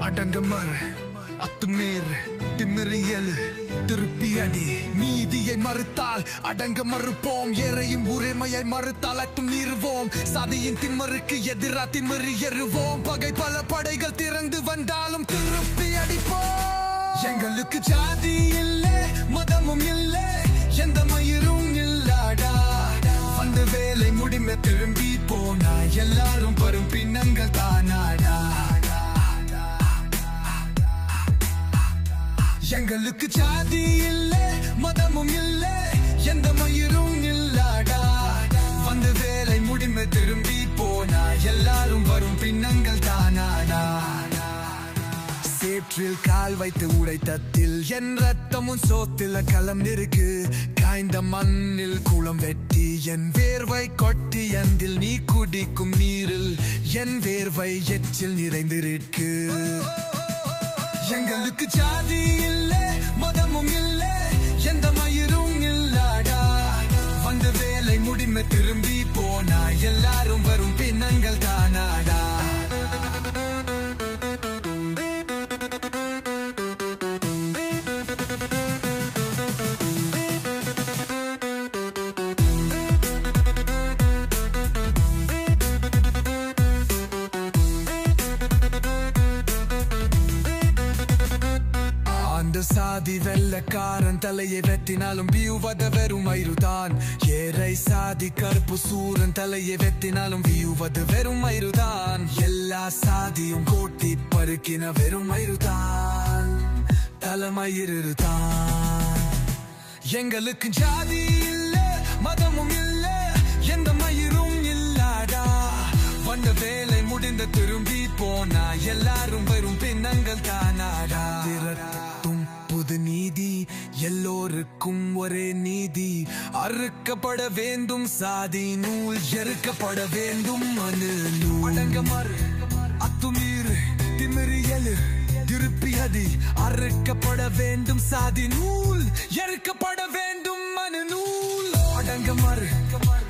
அடங்கமர் அத்துமீர் திமிரியல் திருப்பி அடி நீதியை மறுத்தால் அடங்க மறுப்போம் ஏறையும் உரிமையை மறுத்தால் அட்டும் நீருவோம் சாதியின் திண்மருக்கு எதிரா திமிரி எறுவோம் பகை பல படைகள் திறந்து வந்தாலும் திருப்பி அடிப்போம் எங்களுக்கு ஜாதி இல்லை மதமும் இல்லை எந்த மயிரும் இல்லாடா அந்த வேலை முடிமை திரும்பி போனா எல்லாரும் வரும் பின்னங்கள் தானாடா எங்களுக்கு ஜாதி இல்லை மதமும் இல்லை எந்த மயிரும் இல்லாடா வந்து வேலை முடிமை திரும்பி போனா எல்லாரும் வரும் பின்னங்கள் தானாடா சேற்றில் கால் வைத்து உடைத்தத்தில் என் ரத்தமும் சோத்தில கலந்திருக்கு காய்ந்த மண்ணில் குளம் வெட்டி என் வேர்வை கொட்டி அந்தில் நீ குடிக்கும் நீரில் என் வேர்வை எச்சில் நிறைந்திருக்கு எங்களுக்கு ஜாதி இல்லை மதமும் இல்லை எந்த மயிரும் இல்லாடா வந்த வேலை முடிமை திரும்பி போனா எல்லாரும் வரும் பின்னங்கள் தானாடா சாதி வெள்ளக்காரன் தலையை வெட்டினாலும் வியூவத வெறும் மயிருதான் ஏரை சாதி கருப்பு சூரன் தலையை வெட்டினாலும் வியூவது வெறும் மயிருதான் எல்லா சாதியும் கோட்டி பருக்கின வெறும் மயிருதான் தலைமயிருதான் எங்களுக்கு ஜாதி இல்லை மதமும் இல்லை எந்த மயிரும் இல்லாடா வந்த வேலை முடிந்த திரும்பி போனா எல்லாரும் வரும் பின்னங்கள் தானாடா புது நீதி எல்லோருக்கும் ஒரே நீதி அறுக்கப்பட வேண்டும் சாதி நூல் எறுக்கப்பட வேண்டும் மனு அடங்கமர் அத்துமீர் திமிரியல் திருப்பி அடி அறுக்கப்பட வேண்டும் சாதி நூல் எறுக்கப்பட வேண்டும் மனு நூல் அடங்கமர்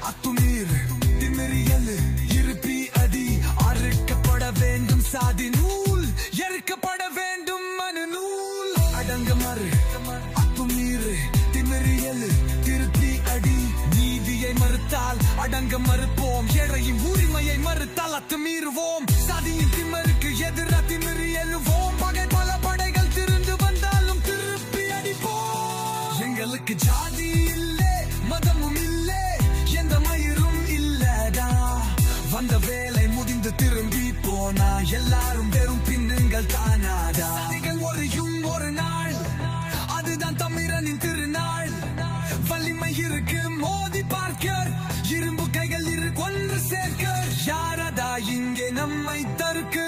அத்துமீர் திமிரியல் திருப்பி அடி அறுக்கப்பட வேண்டும் சாதி நூல் எறுக்கப்பட வேண்டும் மனு நூல் அடங்கமர் அத்துமீர் திமிரியல் திருப்பி அடி நீதியை மறுத்தால் அடங்க மறுப்போம் ஏழையின் உரிமையை மறுத்தால் அத்துமீறுவோம் சாதியின் திமிருக்கு எதிரா திமிரி எழுவோம் பகை பல படைகள் திருந்து வந்தாலும் திருப்பி அடிப்போம் எங்களுக்கு ஜாதி இல்லை மதமும் இல்லை எந்த மயிரும் இல்லடா வந்த வேலை முடிந்து திரும்பி போனா எல்லாரும் வெறும் பின்னங்கள் தானாடா ஒரு நாள் அதுதான் தமிழனின் திருநாள் வலிமை இருக்கு மோதி பார்க்க இரும்பு கைகள் இரு கொன்று சேர்க்க யாரதா இங்கே நம்மை தருக்கு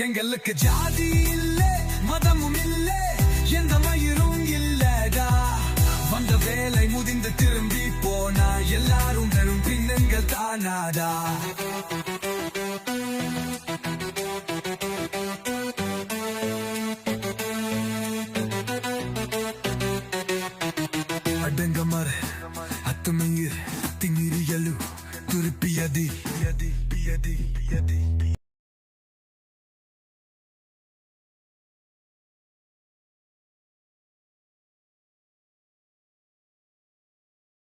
எங்களுக்கு ஜாதி இல்லை மதமும் இல்லை எந்த மயிரும் இல்லடா வந்த வேலை முடிந்து திரும்பி போனா எல்லாரும் வெறும் பின்னங்கள் தானாடா அடங்கமர் அத்துமீர் திமிரியலு திருப்பி அடி